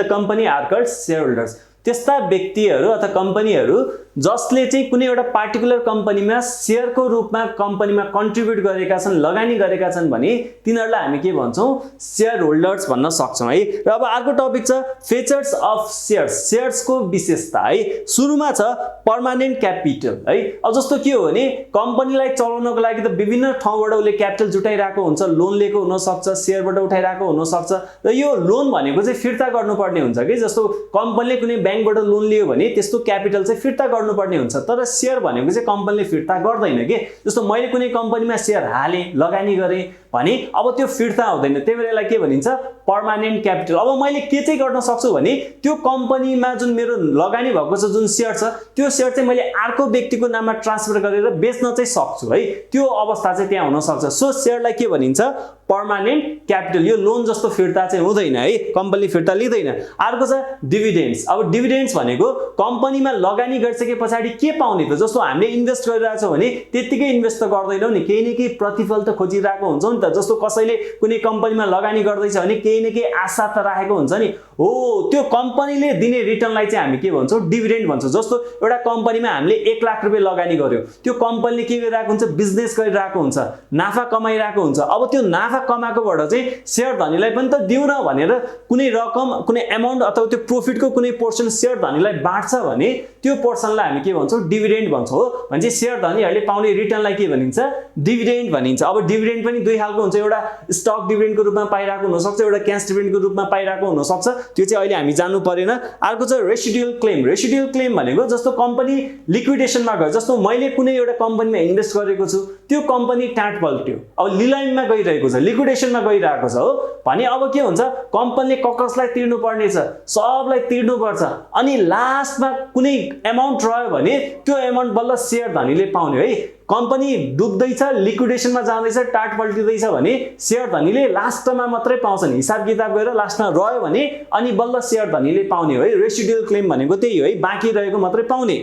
company are called shareholders। त्यस्ता व्यक्तिहरू अथवा कम्पनीहरू जसले चाहिँ कुनै एउटा पार्टिकुलर कम्पनीमा सेयरको रूपमा कम्पनीमा कन्ट्रिब्युट गरेका छन्, लगानी गरेका छन् भने तिनीहरूलाई हामी के भन्छौँ, सेयर होल्डर्स भन्न सक्छौँ है। र अब अर्को टपिक छ फिचर्स अफ सेयर्स, सेयर्सको विशेषता है। सुरुमा छ पर्मानेन्ट क्यापिटल है। अब जस्तो के हो भने कम्पनीलाई चलाउनको लागि त विभिन्न ठाउँबाट उसले क्यापिटल जुटाइरहेको हुन्छ, लोन लिएको हुनसक्छ, सेयरबाट उठाइरहेको हुनसक्छ र यो लोन भनेको चाहिँ फिर्ता गर्नुपर्ने हुन्छ कि। जस्तो कम्पनीले कुनै ब्याङ्कबाट लोन लियो भने त्यस्तो क्यापिटल चाहिँ फिर्ता गर्नुपर्ने हुन्छ, तर सेयर भनेको चाहिँ कम्पनीले फिर्ता गर्दैन के। जस्तो मैले कुनै कम्पनीमा सेयर हालेँ, लगानी गरेँ भने अब त्यो फिर्ता हुँदैन, त्यही भएर यसलाई के भनिन्छ, पर्मानेन्ट क्यापिटल। अब मैले के चाहिँ गर्न सक्छु भने त्यो कम्पनीमा जुन मेरो लगानी भएको छ जुन सेयर छ, त्यो सेयर चाहिँ मैले अर्को व्यक्तिको नाममा ट्रान्सफर गरेर बेच्न चाहिँ सक्छु है। त्यो अवस्था चाहिँ त्यहाँ हुन सक्छ। सो सेयरलाई के भनिन्छ, पर्मानेन्ट क्यापिटल। यो लोन जस्तो फिर्ता चाहिँ हुँदैन है, कम्पनीले फिर्ता लिँदैन। अर्को छ डिभिडेन्ड्स। अब डिभिडेन्ड्स भनेको कम्पनीमा लगानी गरिसके पछाडि के पाउने त। जस्तो हामीले इन्भेस्ट गरिरहेछौँ भने त्यत्तिकै इन्भेस्ट त गर्दैनौँ नि, केही न केही प्रतिफल त खोजिरहेको हुन्छौँ नि त। जस्तो कसैले कुनै कम्पनीमा लगानी गर्दैछ भने केही न केही आशा त राखेको हुन्छ नि, हो त्यो कम्पनीले दिने रिटर्नलाई चाहिँ हामी के भन्छौँ डिभिडेन्ड भन्छौँ। जस्तो एउटा कम्पनीमा हामीले 1 लाख रुपैयाँ लगानी गर्यो, त्यो कम्पनीले के गरिरहेको हुन्छ बिजनेस गरिरहेको हुन्छ, नाफा कमाइरहेको हुन्छ। अब त्यो नाफा कमाएकोबाट चाहिँ शेयर धनीलाई पनि त दिउँ न भनेर कुनै रकम कुनै अमाउन्ट अथवा त्यो प्रॉफिटको कुनै पोर्सन शेयर धनीलाई बाँड्छ भने त्यो पोर्सनलाई हामी के भन्छौँ डिभिडेन्ड भन्छौँ हो। भने शेयर धनीहरूले पाउने रिटर्नलाई के भनिन्छ डिभिडेन्ड भनिन्छ। अब डिभिडेन्ड पनि दुई खालको हुन्छ, एउटा स्टक डिभिडेन्डको रूपमा पाइरहेको हुन सक्छ, एउटा क्याश डिभिडेन्डको रूपमा पाइरहेको हुन सक्छ, त्यो चाहिँ अहिले हामी जान्नु परेन। अर्को छ रेसिडुअल क्लेम। रेसिडुअल क्लेम भनेको जस्तो कम्पनी लिक्विडेसनमा गयो, जस्तो मैले कुनै एउटा कम्पनीमा इन्भेस्ट गरेको छु, त्यो कम्पनी टाट पल्ट्यो, अब लिलाइममा गइरहेको छ, लिक्विडेसनमा गइरहेको छ हो भने अब के हुन्छ कम्पनीले कसलाई तिर्नु पर्ने छ, सबलाई तिर्नु पर्छ। अनि लास्टमा कुनै अमाउन्ट रह्यो भने त्यो अमाउन्ट बल्ल शेयर धनीले पाउने है। कम्पनी डुब्दैछ, लिक्विडेसनमा जाँदैछ, टाट पल्टिँदैछ भने शेयर धनीले लास्टमा मात्रै पाउँछन्, हिसाब किताब गरेर लास्टमा रह्यो भने अनि बल्ल शेयर धनीले पाउने हो है। रेसिडुअल क्लेम भनेको त्यही हो है, बाँकी रहेको मात्रै पाउने।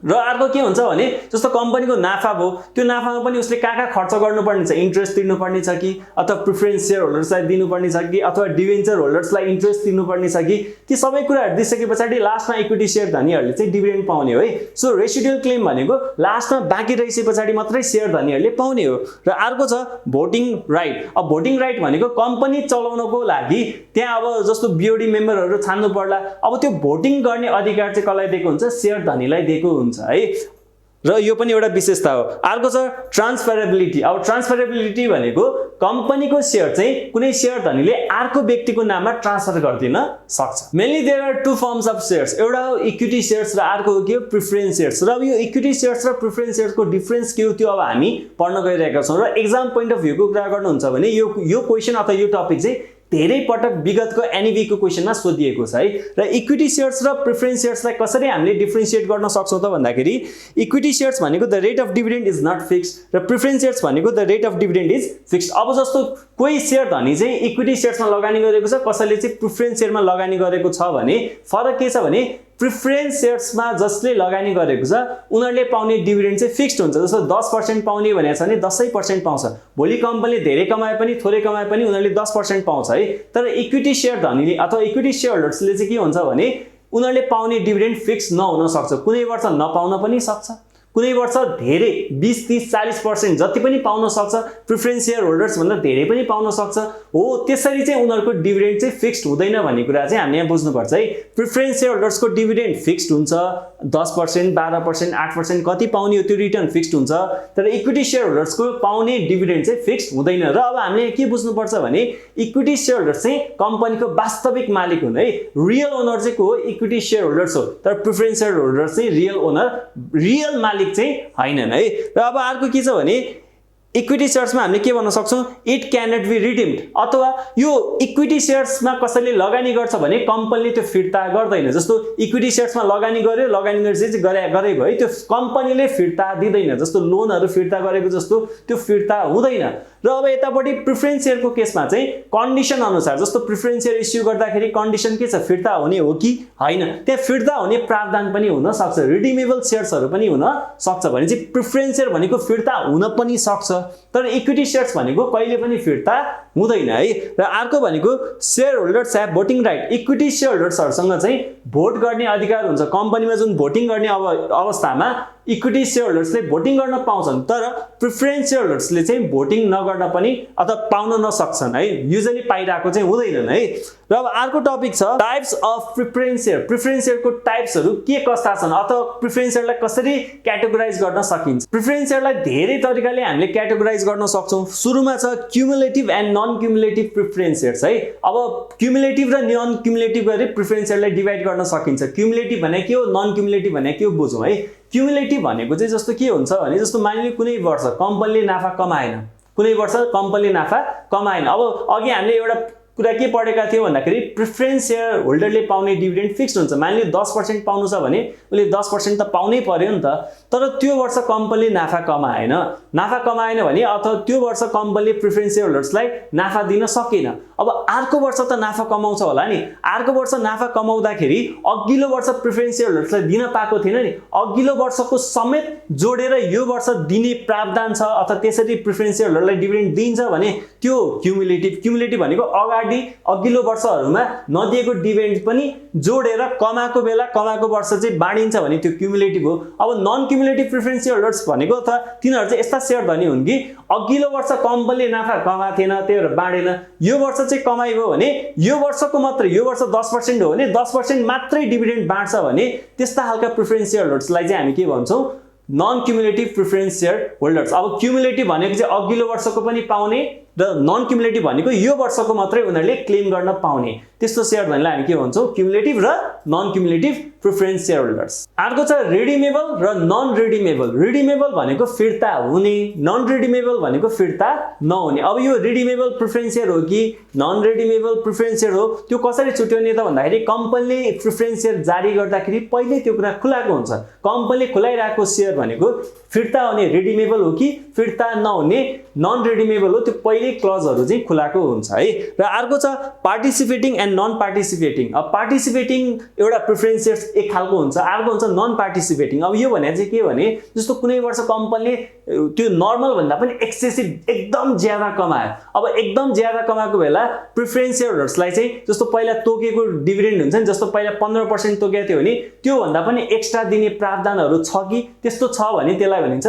र अर्को के हुन्छ भने जस्तो कम्पनीको नाफा भयो, त्यो नाफामा पनि उसले कहाँ खर्च गर्नुपर्ने छ, इन्ट्रेस्ट तिर्नुपर्ने छ कि, अथवा प्रिफरेन्स सेयर होल्डर्सलाई दिनुपर्ने छ कि, अथवा डिभेन्चर होल्डर्सलाई इन्ट्रेस्ट तिर्नुपर्ने छ कि, ती सबै कुराहरू दिइसके पछाडि लास्टमा इक्विटी सेयर धनीहरूले चाहिँ डिभिडेन्ड पाउने हो है। सो रेसिडुअल क्लेम भनेको लास्टमा बाँकी रहिसके पछाडि मात्रै सेयर धनीहरूले पाउने हो। र अर्को छ भोटिङ राइट। अब भोटिङ राइट भनेको कम्पनी चलाउनको लागि त्यहाँ अब जस्तो बिओडी मेम्बरहरू छान्नु पर्ला, अब त्यो भोटिङ गर्ने अधिकार चाहिँ कसलाई दिएको हुन्छ शेयर धनीलाई दिएको हुन्छ है। र यो पनि एउटा विशेषता हो। अर्को छ ट्रान्सफरेबिलिटी। अब ट्रान्सफरेबिलिटी भनेको कम्पनीको शेयर चाहिँ कुनै शेयर धनीले अर्को व्यक्तिको नाममा ट्रान्सफर गर्दिन सक्छ। Mainly there are two forms of shares, एउटा हो इक्विटी शेयर्स र अर्को के हो प्रिफरेन्स शेयर्स। र अब यो इक्विटी शेयर्स र प्रिफरेन्स शेयर्सको डिफरेन्स के हो त्यो अब हामी पढ्न गइरहेका छौँ। र एक्जाम पोइन्ट अफ भ्यूको कुरा गर्नुहुन्छ भने यो क्वेसन अथवा यो टपिक चाहिँ धेरै पटक विगतको एनईबी को क्वेसनमा सोधिएको छ है। र इक्विटी शेयर्स र प्रिफरेन्स शेयर्सलाई कसरी हामीले डिफरेन्शिएट गर्न सक्छौँ त भन्दाखेरि इक्विटी शेयर्स भनेको the rate of dividend is not fixed र प्रिफरेन्स शेयर्स भनेको the rate of dividend is fixed. अब जस्तो कोही शेयर धनी चाहिँ इक्विटी शेयर्समा लगानी गरेको छ, कसैले चाहिँ प्रिफरेन्स शेयरमा लगानी गरेको छ भने फरक के छ भने प्रिफरेन्स शेयर्समा जसले लगानी गरेको छ उनीहरूले पाउने डिभिडेन्ड चाहिँ फिक्स्ड हुन्छ। जस्तो 10% पाउने भनेको छ भने 10% पाउँछ, भोलि कम्पनीले धेरै कमाए पनि थोरै कमाए पनि उनीहरूले 10% पाउँछ है। तर इक्विटी शेयर धनीले अथवा इक्विटी शेयर होल्डर्सले चाहिँ के हुन्छ भने उनीहरूले पाउने डिभिडेन्ड फिक्स नहुन सक्छ, कुनै वर्ष नपाउन पनि सक्छ, कुनै वर्ष धेरै 20, 30, 40% जति पनि पाउन सक्छ, प्रिफरेन्स शेयर होल्डर्स भन्दा धेरै पनि पाउन सक्छ हो। त्यसरी चाहिँ उनीहरूको डिभिडेन्ड चाहिँ फिक्स्ड हुँदैन भन्ने कुरा चाहिँ हामीले यहाँ बुझ्नुपर्छ है। प्रिफरेन्स शेयर होल्डर्सको डिभिडेन्ड फिक्स्ड हुन्छ, 10%, 12%, 8% कति पाउने हो त्यो रिटर्न फिक्स्ड हुन्छ। तर इक्विटी शेयर होल्डर्सको पाउने डिभिडेन्ड चाहिँ फिक्स्ड हुँदैन। र अब हामीले के बुझ्नुपर्छ भने इक्विटी शेयर होल्डर्स चाहिँ कम्पनीको वास्तविक मालिक हुन् है। रियल ओनर चाहिँ को हो इक्विटी शेयर होल्डर्स हो, तर प्रिफरेन्स शेयर होल्डर्स चाहिँ रियल ओनर, रियल मालिक चाहिँ हैनन् है। र अब अर्को के छ भने इक्विटी शेयर्समा हामीले के भन्न सक्छौँ इट क्यानट बी रिडिम्ड, अथवा यो इक्विटी शेयर्समा कसैले लगानी गर्छ भने कम्पनीले त्यो फिर्ता गर्दैन। जस्तो इक्विटी शेयर्समा लगानी गर्यो, लगानी गरेपछि गरेको है त्यो कम्पनीले फिर्ता दिँदैन, जस्तो लोनहरू फिर्ता गरेको जस्तो त्यो फिर्ता हुँदैन। र अब यतापट्टि प्रिफरेन्स शेयरको केसमा चाहिँ कन्डिसन अनुसार, जस्तो प्रिफरेन्स शेयर इस्यु गर्दाखेरि कन्डिसन के छ फिर्ता हुने हो कि होइन, त्यहाँ फिर्ता हुने प्रावधान पनि हुन सक्छ, रिडिमेबल शेयर्सहरू पनि हुन सक्छ भने चाहिँ प्रिफरेन्स शेयर भनेको फिर्ता हुन पनि सक्छ, तर इक्विटी शेयर्स भनेको कहिले पनि फिर्ता हुँदैन है। र अर्को भनेको share holders have voting right. Equity share होल्डर्सहरूसँग चाहिँ भोट गर्ने अधिकार हुन्छ। कम्पनीमा जुन भोटिङ गर्ने अवस्थामा इक्विटी शेयर होल्डर्सले भोटिङ गर्न पाउँछन्, तर प्रिफरेन्स शेयर होल्डर्सले चाहिँ भोटिङ नगर्न पनि अथवा पाउन नसक्छन् है, युजुअली पाइरहेको चाहिँ हुँदैनन् है। र अब अर्को टपिक छ types of preference share. Preference शेयरको टाइप्सहरू के कस्ता छन् अथवा प्रिफरेन्स शेयरलाई कसरी क्याटेगोराइज गर्न सकिन्छ। प्रिफरेन्स शेयरलाई धेरै तरिकाले हामीले क्याटेगोराइज गर्न सक्छौँ। सुरुमा छ cumulative and non cumulative preference shares है। अब क्युमुलेटिभ र नन क्युमुलेटिभ गरी प्रिफरेन्स शेयरलाई डिभाइड गर्न सकिन्छ। क्युमुलेटिभ भने के हो, नन क्युमुलेटिभ भने के हो बुझौँ है। क्युमुलेटिभ भनेको चाहिँ जस्तो के हुन्छ भने जस्तो मानिलिउँ कुनै वर्ष कम्पनीले नाफा कमाएन, कुनै वर्ष कम्पनीले नाफा कमाएन। अब अघि हामीले एउटा कुरा के पढेका थियौँ भन्दाखेरि प्रिफरेन्स शेयर होल्डरले पाउने डिभिडेन्ड फिक्स्ड हुन्छ। मानिलिउँ 10% पाउनु छ भने उसले 10% त पाउनै पर्यो नि त, तर त्यो वर्ष कम्पनीले नाफा कमाएन भने अथवा त्यो वर्ष कम्पनीले प्रिफरेन्स शेयर होल्डर्सलाई नाफा दिन सकेन, अब अर्को वर्ष त नाफा कमाउँछ होला नि। अर्को वर्ष नाफा कमाउँदाखेरि अघिल्लो वर्ष प्रिफरेन्स शेयर होल्डर्सलाई दिन पाएको थिएन नि, अघिल्लो वर्षको समेत जोडेर यो वर्ष दिने प्रावधान छ अथवा त्यसरी प्रिफरेन्स शेयर होल्डरलाई डिभिडेन्ड दिन्छ भने त्यो क्युमुलेटिभ भनेको अगाडि लागि अघिल्लो वर्षहरुमा नदिएको डिभिडेन्ड पनि जोडेर कमाएको बेला कमाएको वर्ष चाहिँ बाँडिन्छ भने त्यो क्युमुलेटिभ हो। अब non cumulative preference share holders भनेको अथवा तिनीहरु चाहिँ यस्ता शेयर धनी हुन् कि अघिल्लो वर्ष कम्पनीले नाफा कमाएको थिएन, त्यही भएर बाँडेन। यो वर्ष चाहिँ कमाइ भयो भने यो वर्षको मात्र, यो वर्ष 10% हो भने 10% मात्रै डिभिडेन्ड बाँड्छ भने त्यस्ता खालका प्रिफरेन्स शेयर होल्डर्सलाई चाहिँ हामी के भन्छौं? Non cumulative preference share holders. अब क्युमुलेटिभ भनेको चाहिँ अघिल्लो वर्षको पनि पाउने र नन क्युमुलेटिभ भनेको यो वर्षको मात्रै उनीहरुले क्लेम गर्न पाउने त्यस्तो शेयर धनीलाई हामी के भन्छौं? क्युमुलेटिभ र non cumulative preference share holders. अर्को छ रिडिमेबल र नन रिडिमेबल। रिडिमेबल भनेको फिर्ता हुने, नन रिडिमेबल भनेको फिर्ता नहुने। अब यो रिडिमेबल प्रिफरेन्स शेयर हो कि नन रिडिमेबल प्रिफरेन्स शेयर हो त्यो कसरी छुट्याउने त भन्दाखेरि कम्पनीले प्रिफरेन्स शेयर जारी गर्दाखेरि पहिले त्यो कुरा खुलाएको हुन्छ। कम्पनीले खुलाइरहेको शेयर भनेको फिर्ता हुने रिडिमेबल हो कि फिर्ता नहुने नन रिडिमेबल हो, त्यो पहिले क्लजहरु चाहिँ खुलाएको हुन्छ है। र अर्को छ पार्टिसिपेटिङ एन्ड नन पार्टिसिपेटिङ। अब पार्टिसिपेटिङ एउटा प्रिफरेन्स शेयर्स एक खालको हुन्छ, अर्को हुन्छ नन पार्टिसिपेटिङ। अब यो भने चाहिँ के भने जस्तो कुनै वर्ष कम्पनीले त्यो नर्मल भन्दा पनि एक्सेसिभ एकदम ज्यादा कमायो। अब एकदम ज्यादा कमाएको बेला प्रिफरेन्स शेयर होल्डर्सलाई चाहिँ जस्तो पहिला तोकेको डिभिडेन्ड हुन्छ नि, जस्तो पहिला 15% तोकेको थियो भने त्यो भन्दा पनि एक्स्ट्रा दिने प्रावधानहरु छ कि त्यस्तो छ भने त्यसलाई भनिन्छ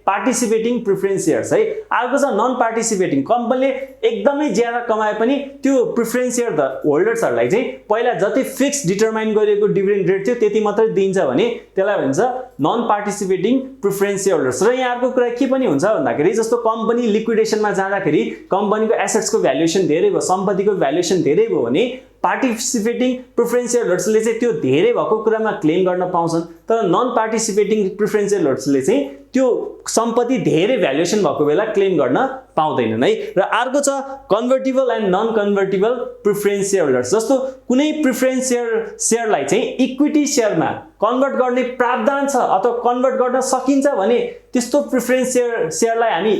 पार्टिसिपेटिङ प्रिफरेन्स शेयर्स है। अर्को छ नन पार्टिसिपेटिङ। कम्पनीले एकदमै ज्यादा कमाए पनि त्यो प्रिफरेन्स शेयर होल्डर्सहरुलाई चाहिँ पहिला जति फिक्स डिटरमाइन गरिएको डिभिडेन्ड रेट थियो त्यति मात्रै दिन्छ भने त्यसलाई भन्छ non participating preference share holders. र यहाँ अर्को कुरा के पनि हुन्छ भन्दाखेरि जस्तो कम्पनी लिक्विडेसनमा जाँदाखेरि कम्पनीको एसेट्सको भ्यालुएसन धेरै भयो, सम्पत्तिको भ्यालुएसन धेरै भयो भने पार्टिसिपेटिङ प्रिफरेन्स शेयर होल्डर्सले चाहिँ त्यो धेरै भएको कुरामा क्लेम गर्न पाउँछन्। तर नन पार्टिसिपेटिङ प्रिफरेन्स शेयर होल्डर्सले चाहिँ त्यो सम्पत्ति धेरै भ्यालुएसन भएको बेला क्लेम गर्न पाउँदैनन् है। र अर्को छ convertible and non convertible preference share holders. जस्तो कुनै प्रिफरेन्स शेयरलाई चाहिँ इक्विटी शेयरमा कन्भर्ट गर्ने प्रावधान छ अथवा कन्भर्ट गर्न सकिन्छ भने त्यस्तो प्रिफरेन्स शेयरलाई हामी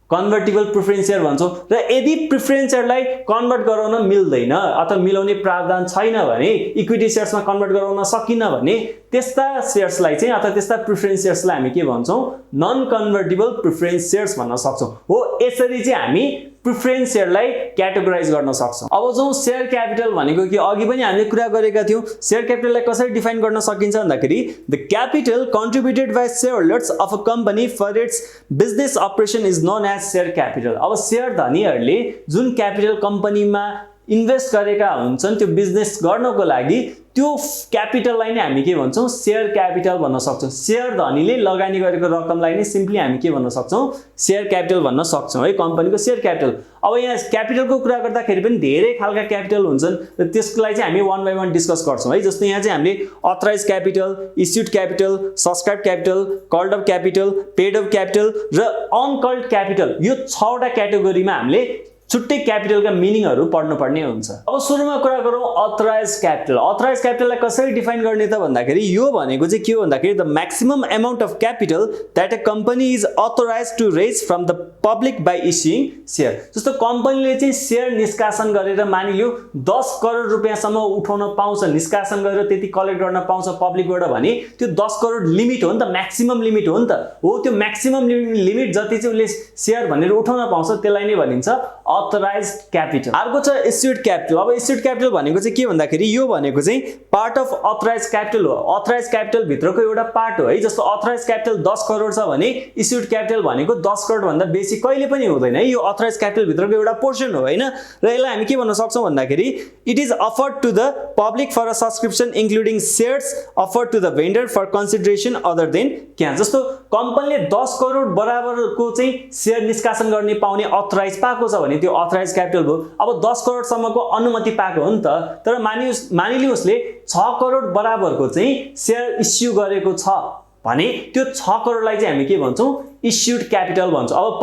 कन्भर्टिबल प्रिफरेन्स शेयर भन्छौं। र यदि प्रिफरेन्स शेयरलाई कन्भर्ट गराउन मिल्दैन अथवा मिलाउने प्रावधान छैन भने, इक्विटी शेयर्समा कन्भर्ट गराउन सकिन्न भने त्यस्ता शेयर्सलाई चाहिँ अथवा त्यस्ता प्रिफरेन्स शेयर्सलाई हामी के भन्छौं? नन कन्भर्टिबल प्रिफरेन्स शेयर्स भन्न सक्छौं। हो यसरी चाहिँ हामी प्रिफरेन्स शेयरलाई क्याटेगोराइज गर्न सक्छौं। अब जो शेयर क्यापिटल भनेको कि अघि पनि हामीले कुरा गरेका थियौं, शेयर क्यापिटललाई कसरी डिफाइन गर्न सकिन्छ भन्दाखेरि the capital contributed by share holders of a company for its business operation is known as share capital. अब शेयर धनीहरुले जुन क्यापिटल कम्पनीमा इन्भेस्ट गरेका हुन्छन् त्यो बिजनेस गर्नको लागि त्यो क्यापिटललाई नै हामी के भन्छौं? शेयर क्यापिटल भन्न सक्छौं। शेयर धनीले लगानी गरेको रकमलाई नै सिम्पली हामी के भन्न सक्छौं? शेयर क्यापिटल भन्न सक्छौं है, कम्पनीको शेयर क्यापिटल। अब यहाँ क्यापिटलको कुरा गर्दाखेरि पनि धेरै खालका क्यापिटल हुन्छन् र त्यसलाई चाहिँ हामी वन बाइ वन डिस्कस गर्छौं है। जस्तो यहाँ चाहिँ हामीले authorize capital, issued capital, subscribe capital, called up capital, paid up capital र अनकल्ड क्यापिटल, यो 6 वटा क्याटेगोरीमा हामीले छुट्टै क्यापिटलका मिनिङहरु पढ्नुपर्ने हुन्छ। अब सुरुमा कुरा गरौँ अथराइज क्यापिटल। अथराइज क्यापिटललाई कसरी डिफाइन गर्ने त भन्दाखेरि यो भनेको चाहिँ के हो भन्दाखेरि the maximum amount of capital that a company is authorized to raise from the public by issuing share. जस्तो कम्पनीले चाहिँ शेयर निष्कासन गरेर मानिलियो 10 करोड रुपैयाँसम्म उठाउन पाउँछ, निष्कासन गरेर त्यति कलेक्ट गर्न पाउँछ पब्लिकबाट भने त्यो 10 करोड लिमिट हो नि त, म्याक्सिमम लिमिट हो नि त। हो त्यो म्याक्सिमम लिमिट जति चाहिँ उले शेयर भनेर उठाउन पाउँछ त्यसलाई नै भनिन्छ अथराइज्ड क्यापिटल। अर्को छ इस्युड क्यापिटल। अब इस्युड क्यापिटल भनेको चाहिँ के भन्दाखेरि यो भनेको चाहिँ पार्ट अफ अथराइज क्यापिटल हो। अथराइज क्यापिटल भित्रको एउटा पार्ट हो है। जस्तो अथराइज क्यापिटल 10 करोड छ भने इस्युड क्यापिटल भनेको 10 करोड भन्दा बेसी कहिले पनि हुँदैन है, यो अथराइज क्यापिटल भित्रको एउटा पोर्सन हो हैन। र यसलाई हामी के भन्न सक्छौं भन्दाखेरि it is offered to the public for a subscription including shares offered to the vendor for consideration other than cash. जस्तो कम्पनीले 10 करोड बराबरको चाहिँ शेयर निष्कासन गर्ने पाउने अथराइज पाएको छ भने त्यो अथराइज क्यापिटल हो। अब 10 करोड सम्मको अनुमति पाएको हो नि त, तर मानिलियो उसले 6 करोड बराबरको चाहिँ शेयर इस्यु गरेको छ भने त्यो 6 करोडलाई चाहिँ हामी के भन्छौं? इस्युड क्यापिटल भन्छ। अब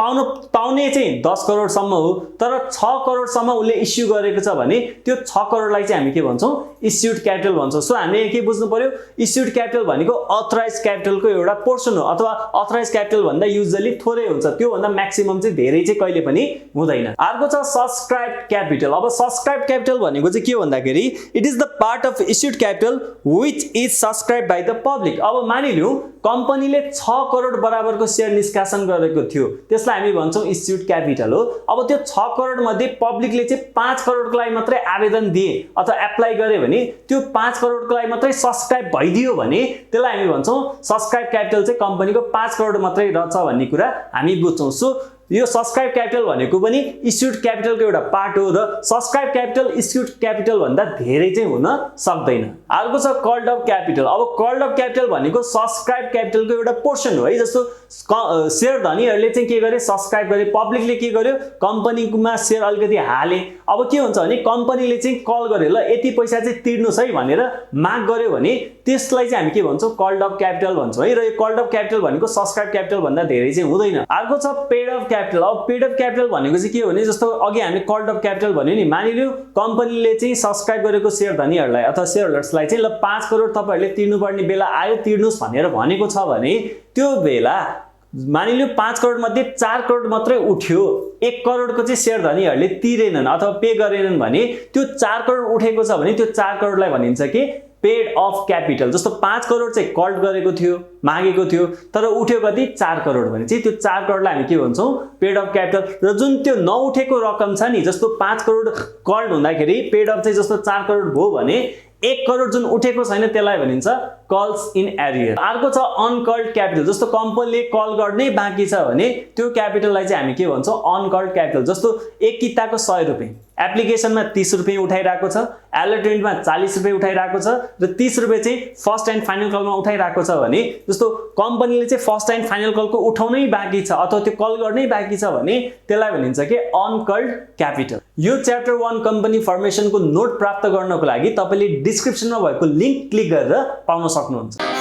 पाउने चाहिँ 10 करोड सम्म हो, तर 6 करोड सम्म उले इस्यु गरेको छ भने त्यो 6 करोडलाई चाहिँ हामी के भन्छौं? इस्युड क्यापिटल भन्छौं। सो हामीले के बुझ्नु पर्यो? इस्युड क्यापिटल भनेको अथराइज क्यापिटलको एउटा पोर्सन हो अथवा अथराइज क्यापिटल भन्दा युजुअली थोरै हुन्छ, त्यो भन्दा म्याक्सिमम चाहिँ धेरै चाहिँ कहिले पनि हुँदैन। अर्को छ सब्सक्राइब क्यापिटल। अब सब्सक्राइब क्यापिटल भनेको चाहिँ के भन्दाखेरि it is the part of issued capital which is subscribe by the public. अब मानिलियौ कम्पनीले 6 करोड बराबरको शेयर निष्कासन गरेको थियो त्यसलाई हामी भन्छौँ इस्युड क्यापिटल हो। अब त्यो 6 करोड मध्ये पब्लिकले चाहिँ 5 करोडको लागि मात्रै आवेदन दिए अथवा एप्लाई गरे भने त्यो 5 करोडको लागि मात्रै सब्स्क्राइब भइदियो भने त्यसलाई हामी भन्छौँ सब्स्क्राइब क्यापिटल चाहिँ कम्पनीको 5 करोड मात्रै रहेछ भन्ने कुरा हामी बुझ्छौँ। सो यो सब्स्क्राइब क्यापिटल भनेको पनि इस्युड क्यापिटलको एउटा पार्ट हो र सब्स्क्राइब क्यापिटल इस्युड क्यापिटल भन्दा धेरै चाहिँ हुन सक्दैन। अर्को छ कल्ड अप क्यापिटल। अब कल्ड अप क्यापिटल भनेको सब्स्क्राइब क्यापिटलको एउटा पोर्सन हो है। जस्तो शेयर धनीहरूले चाहिँ के गरे, सब्स्क्राइब गरे, पब्लिकले के गर्यो, कम्पनीमा शेयर अलिकति हाले। अब के हुन्छ भने कम्पनीले चाहिँ कल गर्यो ल यति पैसा चाहिँ तिर्नुस् है भनेर माग गर्यो भने त्यसलाई चाहिँ हामी के भन्छौँ कल्ड अप क्यापिटल भन्छौँ है। र यो कल्ड अप क्यापिटल भनेको सब्स्क्राइब क्यापिटल भन्दा धेरै चाहिँ हुँदैन। अर्को छ पेड अप क्यापिटल। अब पेड अप क्यापिटल भनेको चाहिँ के हो भने जस्तो अघि हामीले कल्ड अप क्यापिटल भन्यो नि, मानिलियो कम्पनीले चाहिँ सब्स्क्राइब गरेको शेयर धनीहरूलाई अथवा शेयर होल्डर्सलाई चाहिँ ल 5 करोड तपाईहरुले तिर्नुपर्ने बेला आयो तिर्नुस् भनेर भनेको छ भने त्यो बेला मानिलियो 5 करोड मध्ये 4 करोड मात्रै उठ्यो, 1 करोडको चाहिँ शेयर धनीहरूले तिरेनन् अथवा पे गरेनन् भने त्यो 4 करोड उठेको छ भने त्यो 4 करोडलाई भनिन्छ कि पेड अफ क्यापिटल। जस्तो 5 करोड चाहिँ कल्ड गरेको थियो, मागेको थियो, तर उठ्यो कति 4 करोड भने चाहिँ त्यो 4 करोडलाई हामी के भन्छौँ पेड अफ क्यापिटल। र जुन त्यो नउठेको रकम छ नि, जस्तो 5 करोड कल्ड हुँदाखेरि पेड अफ चाहिँ जस्तो 4 करोड भयो भने 1 करोड जुन उठेको छैन त्यसलाई भनिन्छ कल्स इन एरियर। अर्को छ अनकल्ड क्यापिटल। जस्तो कम्पनीले कल गर्नै बाँकी छ भने त्यो क्यापिटललाई चाहिँ हामी के भन्छौँ अनकल्ड क्यापिटल। जस्तो एक किताको 100 रुपैयाँ, एप्लिकेसनमा 30 रुपैयाँ उठाइरहेको छ, एलोट्रेन्टमा 40 रुपैयाँ उठाइरहेको छ र 30 रुपैयाँ चाहिँ फर्स्ट एन्ड फाइनल कलमा उठाइरहेको छ भने जस्तो कम्पनीले चाहिँ फर्स्ट एन्ड फाइनल कलको उठाउनै बाँकी छ अथवा त्यो कल गर्नै बाँकी छ भने त्यसलाई भनिन्छ कि अनकल्ड क्यापिटल। यो च्याप्टर 1 कम्पनी फर्मेसनको नोट प्राप्त गर्नको लागि तपाईले डिस्क्रिप्सनमा भएको लिंक क्लिक गरेर पाउन सक्नुहुन्छ।